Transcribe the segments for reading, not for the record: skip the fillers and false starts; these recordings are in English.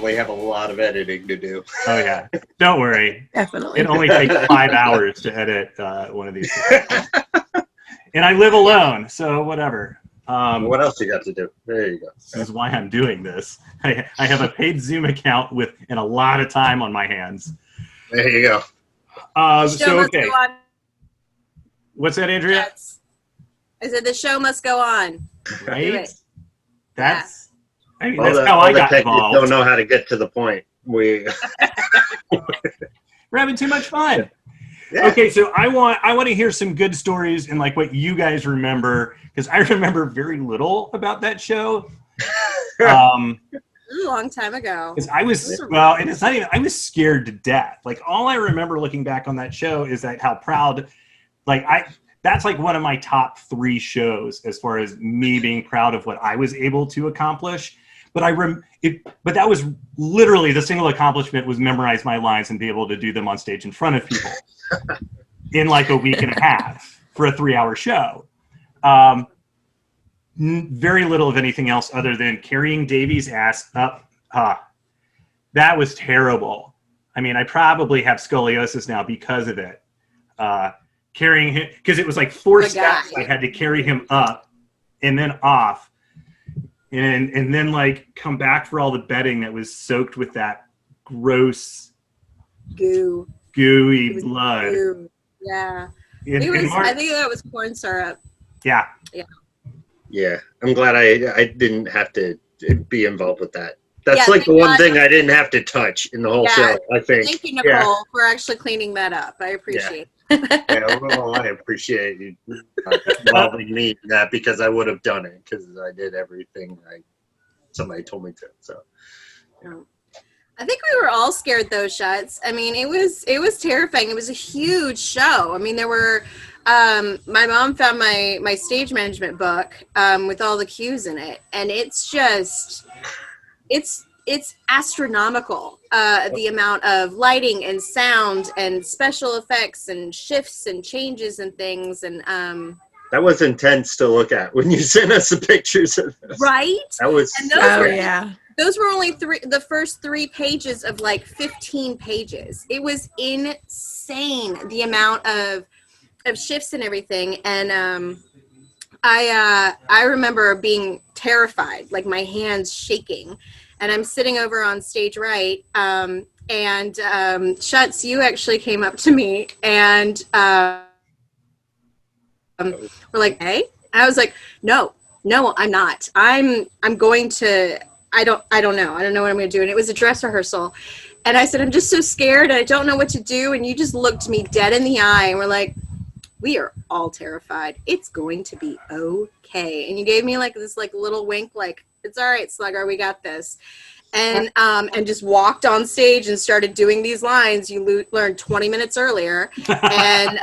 definitely have a lot of editing to do. Oh yeah, don't worry. Definitely. It only takes 5 hours to edit one of these. And I live alone, so whatever. What else you got to do? There you go. This is why I'm doing this. I have a paid Zoom account and a lot of time on my hands. There you go. So okay. What's that, Andrea? I said the show must go on. Right? That's I mean, All that's how I got involved. Don't know how to get to the point. We're having too much fun. Yeah. Okay, so I want to hear some good stories and like what you guys remember, because I remember very little about that show. A long time ago. Because and it's not even. I was scared to death. Like all I remember looking back on that show is that how proud, that's like one of my top 3 shows as far as me being proud of what I was able to accomplish. But but that was literally the single accomplishment was memorize my lines and be able to do them on stage in front of people in like a week and a half for a 3-hour show. Very little of anything else other than carrying Davey's ass up. That was terrible. I mean, I probably have scoliosis now because of it. Carrying him, because it was like 4 steps I had to carry him up and then off. And then like come back for all the bedding that was soaked with that gross gooey blood. Goo. Yeah. I think that was corn syrup. Yeah. Yeah. I'm glad I didn't have to be involved with that. That's like the one thing I didn't have to touch in the whole show, I think. Thank you, Nicole, for actually cleaning that up. I appreciate it. Well, I appreciate you involving me in that because I would have done it because I did everything somebody told me to. So, I think we were all scared though, Shuts. I mean, it was terrifying. It was a huge show. I mean, there were. My mom found my stage management book with all the cues in it, and it's just it's astronomical, the amount of lighting and sound and special effects and shifts and changes and things. And that was intense to look at when you sent us the pictures of this. Right? That was those were only the first 3 pages of like 15 pages. It was insane, the amount of shifts and everything. And I remember being terrified, like my hands shaking. And I'm sitting over on stage right, and Shuts, you actually came up to me and we're like, hey? And I was like, no, I'm not. I'm going to, I don't know. I don't know what I'm going to do. And it was a dress rehearsal. And I said, I'm just so scared and I don't know what to do. And you just looked me dead in the eye and we're like, we are all terrified. It's going to be okay. And you gave me like this like little wink, like, it's all right, Slugger, we got this. And just walked on stage and started doing these lines you learned 20 minutes earlier. And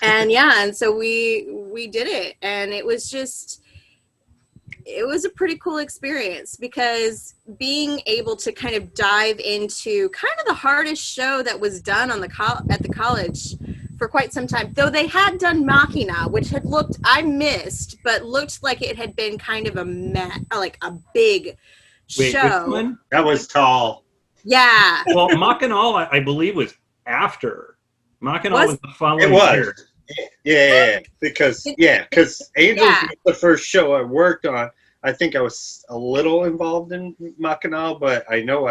and so we did it. And it was a pretty cool experience because being able to kind of dive into kind of the hardest show that was done on at the college for quite some time, though they had done Machina, which had I missed, but looked like it had been kind of like a big show. Which one? That was tall. Yeah. Well, Machina, I believe, was after. Machina was the following year. Yeah, because Angels was the first show I worked on. I think I was a little involved in Machina, but I know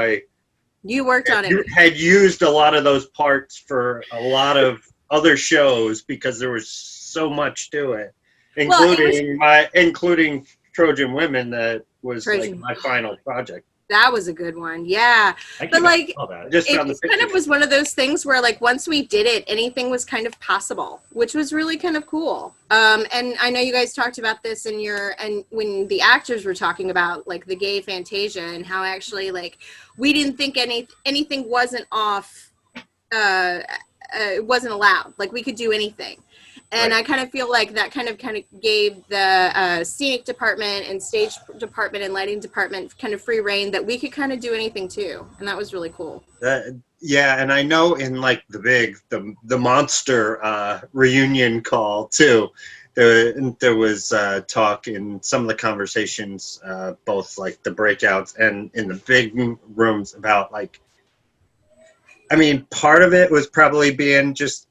you worked on it. You had used a lot of those parts for a lot of other shows because there was so much to it, including Trojan Women. That was like my final project. That was a good one, yeah. But like, it kind of was one of those things where like once we did it, anything was kind of possible, which was really kind of cool. And I know you guys talked about this and when the actors were talking about like the gay Fantasia and how actually like we didn't think anything wasn't off, it wasn't allowed. Like we could do anything. And I kind of feel like that kind of gave the scenic department and stage department and lighting department kind of free reign that we could kind of do anything too. And that was really cool. Yeah, and I know in like the monster reunion call too, there was talk in some of the conversations, both like the breakouts and in the big rooms about like, I mean, part of it was probably being just,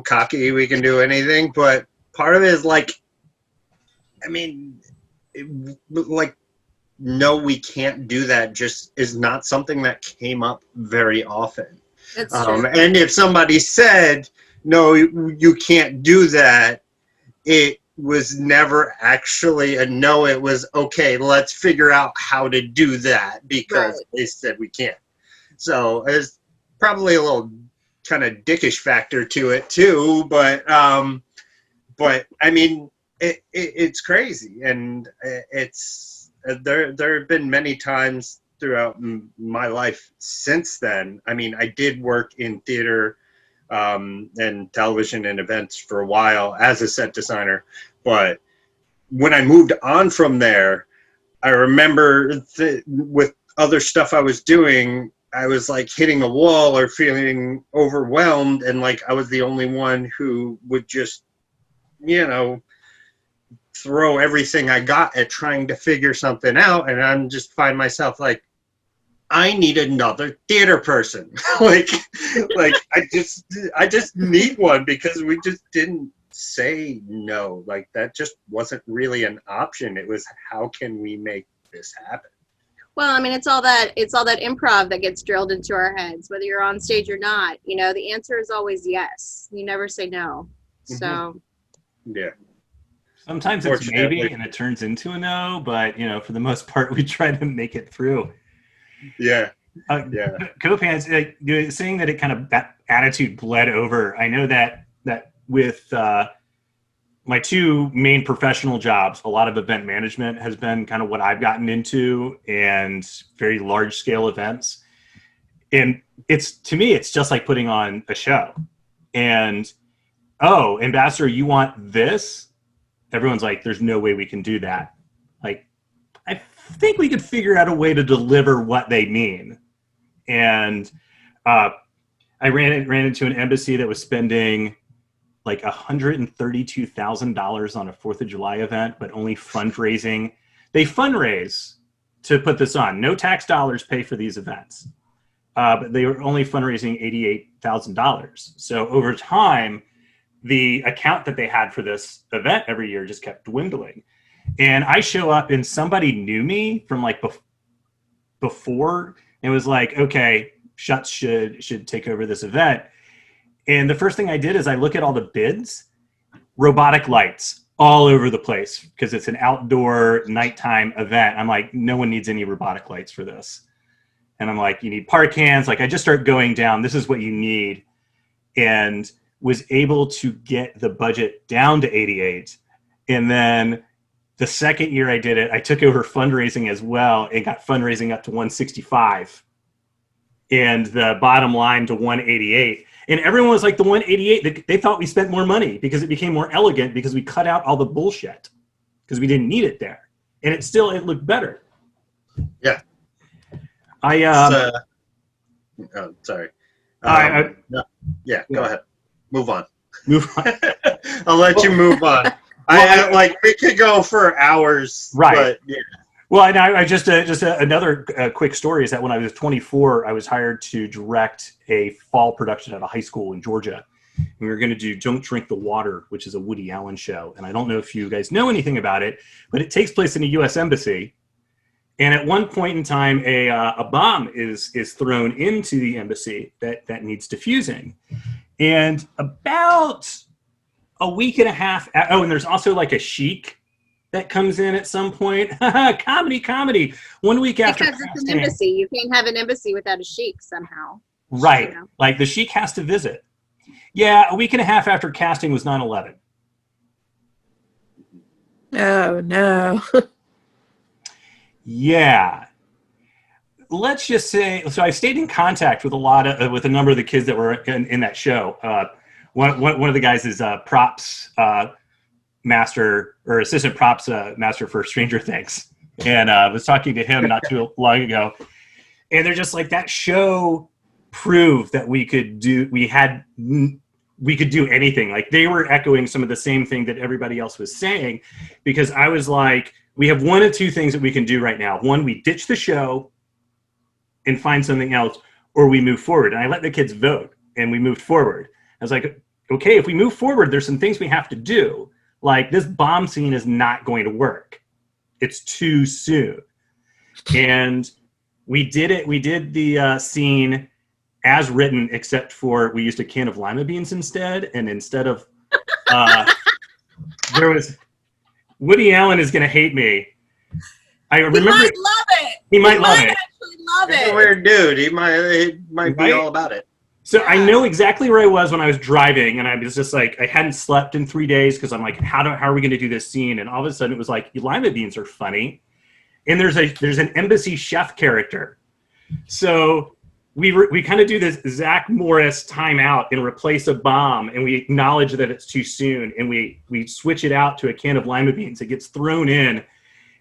cocky, we can do anything, but part of it is like, I mean, like, no, we can't do that just is not something that came up very often. That's true. And if somebody said, no, you can't do that, it was never actually a no. It was, okay, let's figure out how to do that because they said we can't. So there's probably a little kind of dickish factor to it too. But I mean, it's crazy. And it's there have been many times throughout my life since then. I mean, I did work in theater and television and events for a while as a set designer. But when I moved on from there, I remember with other stuff I was doing, I was like hitting a wall or feeling overwhelmed. And like, I was the only one who would just, throw everything I got at trying to figure something out. And I'm just find myself like, I need another theater person. like I just need one because we just didn't say no. Like that just wasn't really an option. It was, how can we make this happen? Well, I mean, it's all that improv that gets drilled into our heads, whether you're on stage or not. The answer is always yes. You never say no. So yeah. Sometimes it's maybe and it turns into a no, but for the most part we try to make it through. Yeah. Copans, saying that it kind of, that attitude bled over. I know that with my two main professional jobs, a lot of event management has been kind of what I've gotten into, and very large scale events. And to me, it's just like putting on a show. And, oh, Ambassador, you want this? Everyone's like, there's no way we can do that. Like, I think we could figure out a way to deliver what they mean. And I ran into an embassy that was spending like $132,000 on a 4th of July event, but only fundraising. They fundraise to put this on. No tax dollars pay for these events. But they were only fundraising $88,000. So over time, the account that they had for this event every year just kept dwindling. And I show up and somebody knew me from like before, and was like, okay, Schutz should take over this event. And the first thing I did is I look at all the bids, robotic lights all over the place because it's an outdoor nighttime event. I'm like, no one needs any robotic lights for this. And I'm like, you need park hands. Like I just start going down, this is what you need. And was able to get the budget down to 88. And then the second year I did it, I took over fundraising as well and got fundraising up to 165 and the bottom line to 188. And everyone was like, the 188, they thought we spent more money because it became more elegant because we cut out all the bullshit because we didn't need it there. And it looked better. Yeah. Sorry. No. Yeah, go ahead. Move on. I'll let you move on. We could go for hours. Right. But, yeah. Well, and I just another quick story is that when I was 24, I was hired to direct a fall production at a high school in Georgia. And we were going to do Don't Drink the Water, which is a Woody Allen show. And I don't know if you guys know anything about it, but it takes place in a U.S. embassy. And at one point in time, a bomb is thrown into the embassy that needs defusing. And about a week and a half, and there's also like a sheik that comes in at some point. comedy. 1 week after because it's an embassy. You can't have an embassy without a sheik somehow. Right. Like the sheik has to visit. Yeah, a week and a half after casting was 9/11. Oh, no. Yeah. Let's just say, so I stayed in contact with with a number of the kids that were in that show. One of the guys is props master or assistant props master for Stranger Things. And I was talking to him not too long ago. And they're just like, that show proved that we had we could do anything. Like they were echoing some of the same thing that everybody else was saying, because I was like, we have one of two things that we can do right now. One, we ditch the show and find something else, or we move forward. And I let the kids vote, and we moved forward. I was like, okay, if we move forward, there's some things we have to do. Like this bomb scene is not going to work. It's too soon. And we did it. We did the scene as written, except for we used a can of lima beans instead. And instead of, there was, Woody Allen is going to hate me. I remember. He might love it. He might love it. Actually love He's it. a weird dude. He might be all about it. So I know exactly where I was when I was driving, and I was just like, I hadn't slept in 3 days because I'm like, how are we going to do this scene? And all of a sudden it was like, lima beans are funny. And there's an embassy chef character. So we kind of do this Zach Morris timeout and replace a bomb, and we acknowledge that it's too soon, and we switch it out to a can of lima beans. It gets thrown in,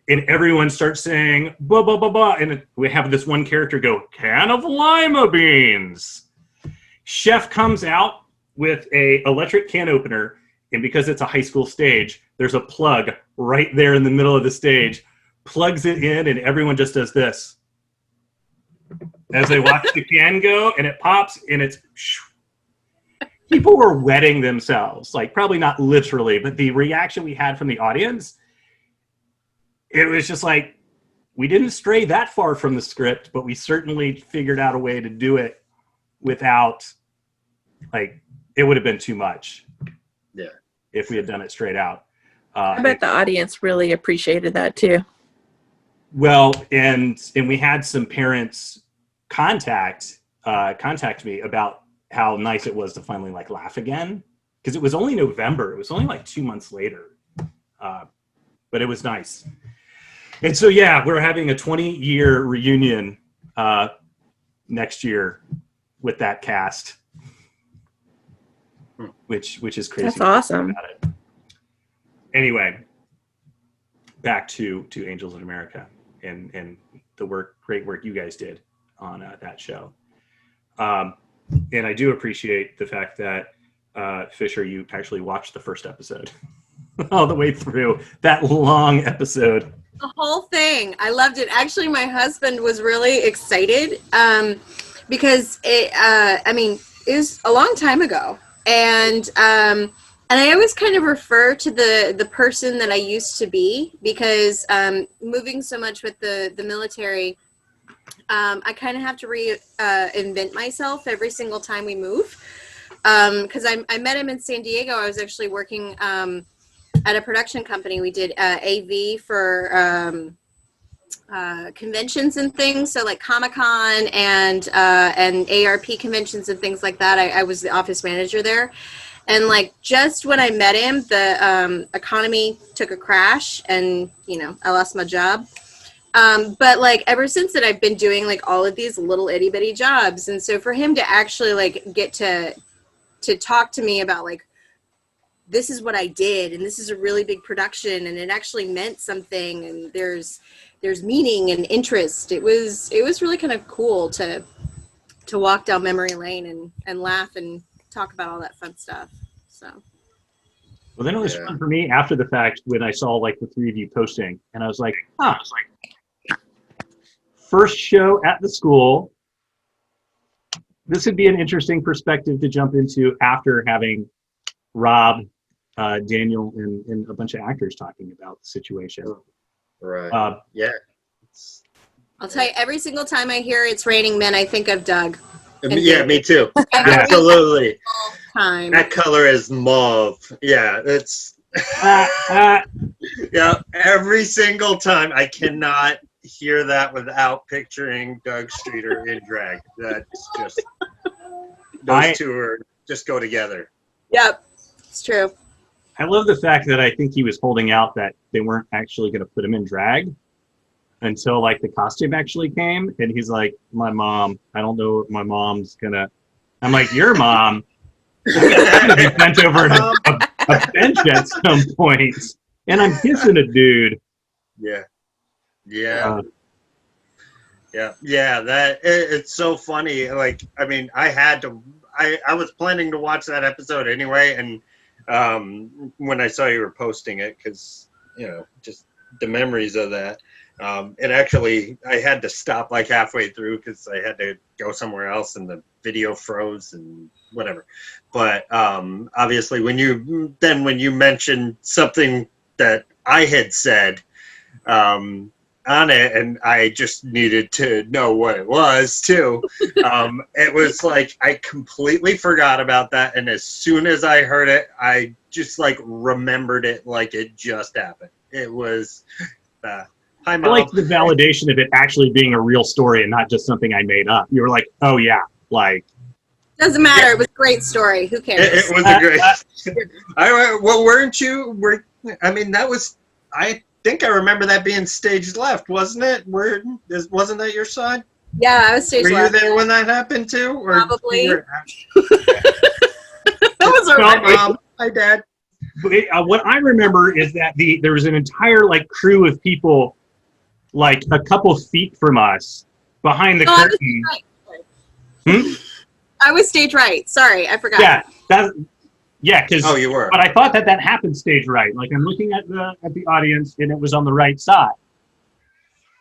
and everyone starts saying, blah, blah, blah, blah. And we have this one character go, can of lima beans. Chef comes out with a electric can opener, and because it's a high school stage, there's a plug right there in the middle of the stage. Plugs it in, and everyone just does this as they watch the can go, and it pops, and it's people were wetting themselves, like probably not literally, but the reaction we had from the audience, it was just like, we didn't stray that far from the script, but we certainly figured out a way to do it without, like, it would have been too much. Yeah, if we had done it straight out. I bet the audience really appreciated that too. Well, and we had some parents contact me about how nice it was to finally like laugh again, because it was only November. It was only like 2 months later, but it was nice. And so yeah, we're having a 20-year reunion next year with that cast, which is crazy. That's awesome. About it. Anyway, back to Angels in America and the great work you guys did on that show. And I do appreciate the fact that Fisher, you actually watched the first episode all the way through, that long episode. The whole thing. I loved it. Actually, my husband was really excited because it was a long time ago. And I always kind of refer to the person that I used to be, because moving so much with the military, I kind of have to reinvent myself every single time we move. Because I met him in San Diego. I was actually working at a production company. We did AV for conventions and things, so like Comic-Con and ARP conventions and things like that. I was the office manager there. And like just when I met him, the economy took a crash, and I lost my job. But like ever since that, I've been doing like all of these little itty bitty jobs, and so for him to actually like get to talk to me about like, this is what I did, and this is a really big production, and it actually meant something, and there's meaning and interest. It was really kind of cool to walk down memory lane and laugh and talk about all that fun stuff. So well, then it was fun for me after the fact when I saw like the three of you posting, and I was like, first show at the school. This would be an interesting perspective to jump into after having Rob, Daniel, and a bunch of actors talking about the situation. Right. Yeah. I'll tell you, every single time I hear "It's Raining Men," I think of Doug. Yeah, me too. Absolutely. Time. That color is mauve. Yeah, it's yeah. Every single time, I cannot hear that without picturing Doug Streeter in drag. That's just those two are just go together. Yep, it's true. I love the fact that I think he was holding out that they weren't actually going to put him in drag until like the costume actually came, and he's like, my mom, I don't know if my mom's gonna. I'm like, your mom? I'm gonna be bent over a bench at some point, and I'm kissing a dude. Yeah. That it's so funny. Like, I mean, I I was planning to watch that episode anyway, and when I saw you were posting it, because just the memories of that. It actually, I had to stop like halfway through because I had to go somewhere else and the video froze and whatever. But obviously, when you mentioned something that I had said on it, and I just needed to know what it was too. It was like I completely forgot about that, and as soon as I heard it, I just like remembered it like it just happened. It was. Hi, Mom. I like the validation of it actually being a real story and not just something I made up. You were like, oh yeah, like. Doesn't matter. It was a great story. Who cares? It was a great. Weren't you? I mean, that was. I think I remember that being stage left, wasn't it? Wasn't that your side? Yeah, I was stage left. Were you there when that happened too? Or probably. That was a Mom. Hi, Dad. What I remember is that there was an entire like crew of people, like a couple feet from us, behind the curtain. I was stage right. Sorry, I forgot. Yeah, because you were. But I thought that happened stage right. Like I'm looking at the audience, and it was on the right side.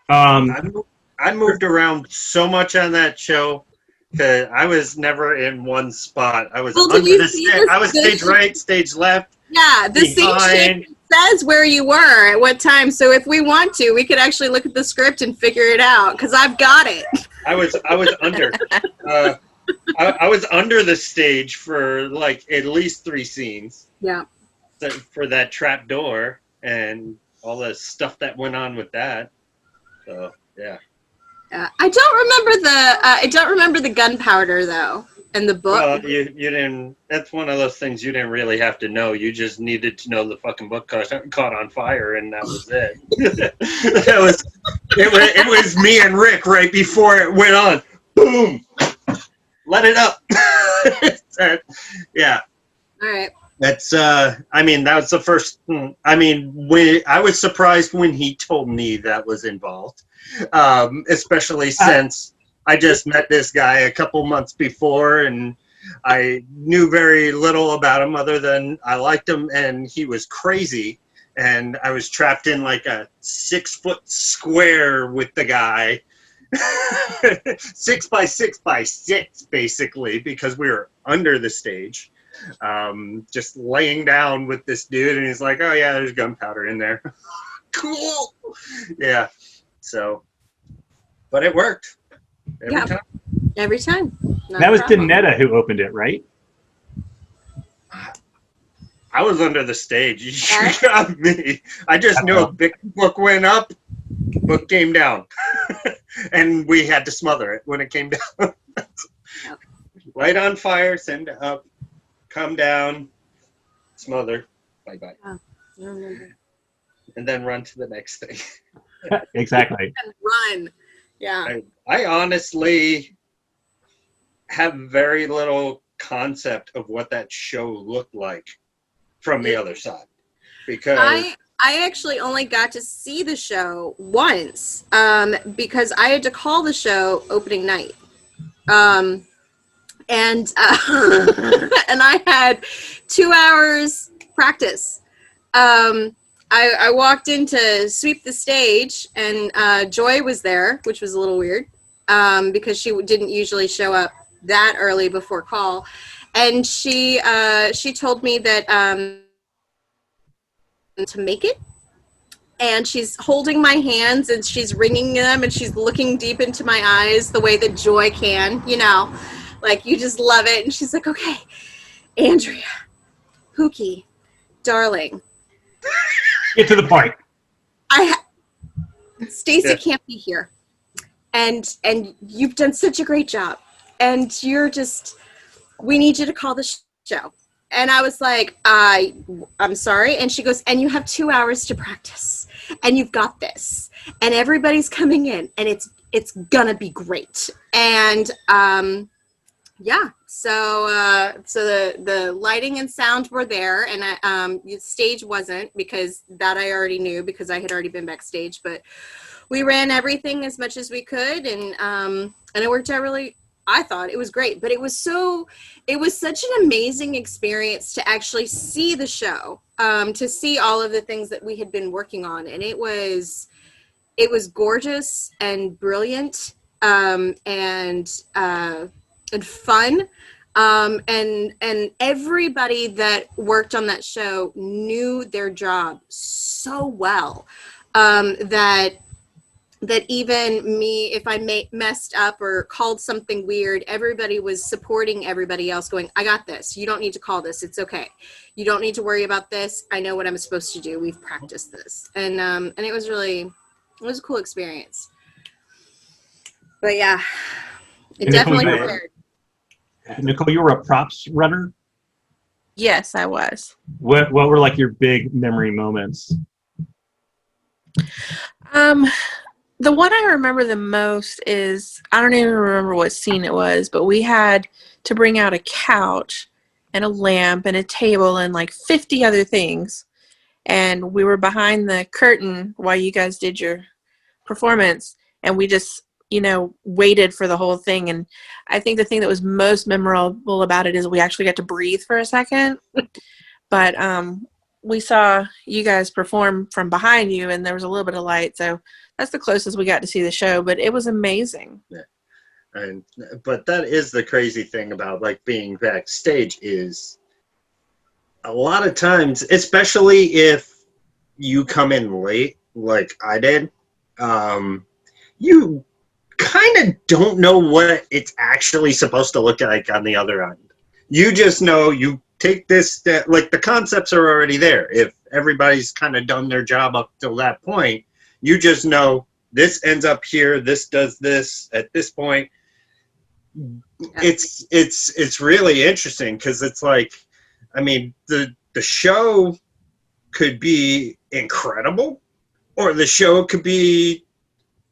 I moved around so much on that show. I was never in one spot. I was under the stage. I was stage right, stage left. Yeah, the stage says where you were at what time. So if we want to, we could actually look at the script and figure it out because I've got it. I was under. I was under the stage for like at least 3 scenes. Yeah. For that trap door and all the stuff that went on with that. So yeah. I don't remember the gunpowder though in the book. Well, you didn't. That's one of those things you didn't really have to know. You just needed to know the fucking book caught on fire, and that was it. It was me and Rick right before it went on. Boom. Let it up. Yeah. All right. That's. I mean, that was the first. I mean, I was surprised when he told me that was involved. Especially since I just met this guy a couple months before and I knew very little about him other than I liked him and he was crazy and I was trapped in like a 6-foot square with the guy 6 by 6 by 6 basically because we were under the stage just laying down with this dude and he's like, oh yeah, there's gunpowder in there. Cool. Yeah. So, but it worked every time. Every time. That was Danetta who opened it, right? I was under the stage. You got me. I just knew a big book went up, book came down, and we had to smother it when it came down. Light on fire, send it up, come down, smother, bye bye, and then run to the next thing. Exactly. And run. Yeah. I honestly have very little concept of what that show looked like from the other side because I actually only got to see the show once because I had to call the show opening night. And and I had 2 hours practice. I walked in to sweep the stage, and Joy was there, which was a little weird because she didn't usually show up that early before call. And she told me that to make it, and she's holding my hands, and she's wringing them, and she's looking deep into my eyes the way that Joy can, like you just love it. And she's like, okay, Andrea, Pookie, darling. Get to the point. Stacy can't be here, and you've done such a great job, and we need you to call the show. And I was like, I'm sorry. And she goes, and you have 2 hours to practice, and you've got this, and everybody's coming in, and it's gonna be great. And yeah, so the lighting and sound were there, and the stage wasn't, because that I already knew because I had already been backstage. But we ran everything as much as we could, and it worked out really, I thought it was great, but it was such an amazing experience to actually see the show, to see all of the things that we had been working on. And it was gorgeous and brilliant, and fun. And everybody that worked on that show knew their job so well, that even me, if I messed up or called something weird, everybody was supporting everybody else, going, I got this. You don't need to call this. It's okay. You don't need to worry about this. I know what I'm supposed to do. We've practiced this. And it was a cool experience. But yeah, it definitely prepared. Nicole, you were a props runner? Yes, I was. What were like your big memory moments? The one I remember the most is, I don't even remember what scene it was, but we had to bring out a couch and a lamp and a table and like 50 other things. And we were behind the curtain while you guys did your performance, and we just, waited for the whole thing. And I think the thing that was most memorable about it is we actually got to breathe for a second. But we saw you guys perform from behind you, and there was a little bit of light, so that's the closest we got to see the show, but it was amazing. Yeah. But that is the crazy thing about like being backstage, is a lot of times, especially if you come in late like I did, you kind of don't know what it's actually supposed to look like on the other end. You just know you take this, like the concepts are already there. If everybody's kind of done their job up till that point, you just know this ends up here, this does this at this point. It's really interesting, because it's like, I mean, the show could be incredible, or the show could be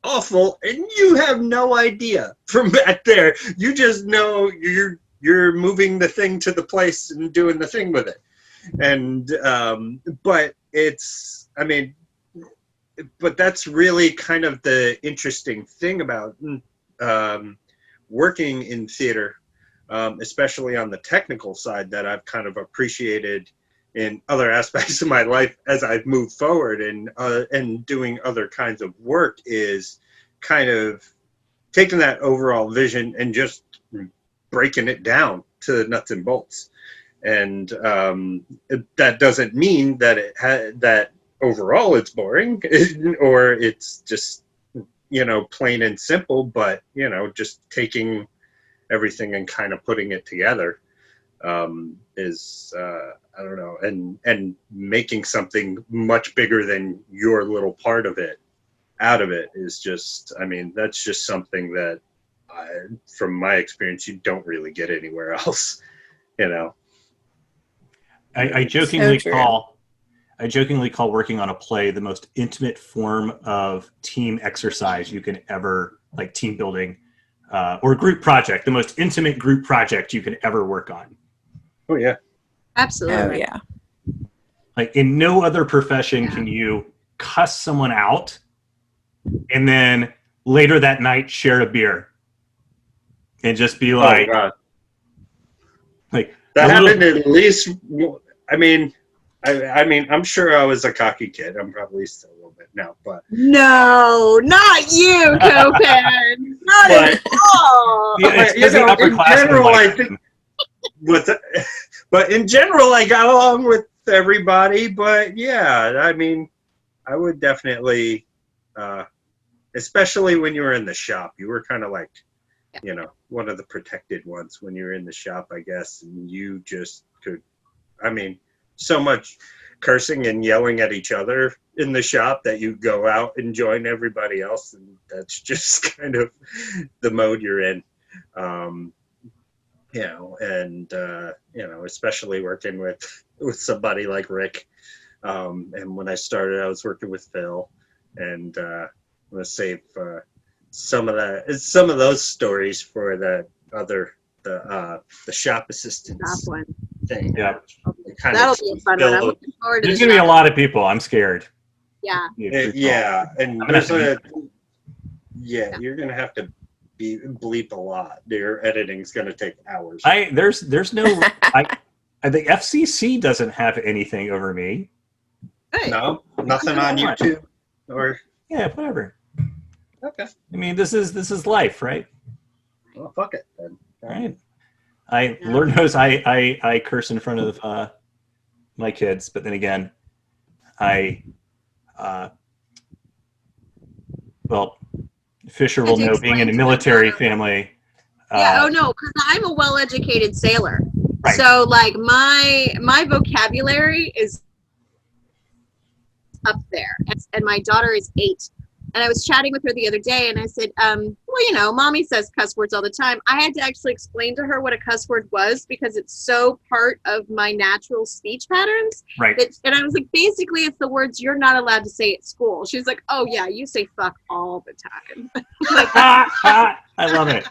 awful, and you have no idea from back there. You just know you're moving the thing to the place and doing the thing with it. And but it's, I mean, but that's really kind of the interesting thing about working in theater, especially on the technical side, that I've kind of appreciated in other aspects of my life as I've moved forward and doing other kinds of work, is kind of taking that overall vision and just breaking it down to the nuts and bolts. And that doesn't mean that that overall it's boring or it's just, plain and simple, but, just taking everything and kind of putting it together is, I don't know, and making something much bigger than your little part of it out of it is just, I mean, that's just something that from my experience, you don't really get anywhere else, I jokingly call working on a play the most intimate form of team exercise you can ever, like team building, or group project, the most intimate group project you can ever work on. Oh yeah. Absolutely. Oh yeah. Like in no other profession can you cuss someone out and then later that night share a beer and just be like, oh, God. Like that happened at least. I mean, I'm sure I was a cocky kid. I'm probably still a little bit now, but no, not you, Copan. Not at all. Yeah, in general, I think. But in general, I got along with everybody. But yeah, I mean, I would definitely, especially when you were in the shop, you were kind of like, one of the protected ones when you were in the shop, I guess. And you just could, I mean, so much cursing and yelling at each other in the shop that you go out and join everybody else. And that's just kind of the mode you're in. Especially working with somebody like Rick. And when I started, I was working with Phil, and I'm gonna save some of those stories for the shop assistants thing. Yeah, that'll be a fun one. I'm looking forward to there's gonna be a lot of people. I'm scared. Yeah. Yeah, and there's you're gonna have to bleep a lot. Your editing's going to take hours. There's no the FCC doesn't have anything over me. Hey. No, nothing on YouTube or yeah, whatever. Okay. I mean, this is life, right? Well, fuck it then. All right. Lord knows I curse in front of my kids, but then again, Fisher will know, being in a military family. Yeah. Oh no, because I'm a well-educated sailor. Right. So like my vocabulary is up there, and my daughter is 8. And I was chatting with her the other day, and I said, well, mommy says cuss words all the time. I had to actually explain to her what a cuss word was because it's so part of my natural speech patterns. Right. And I was like, basically, it's the words you're not allowed to say at school. She's like, oh, yeah, you say fuck all the time. I love it.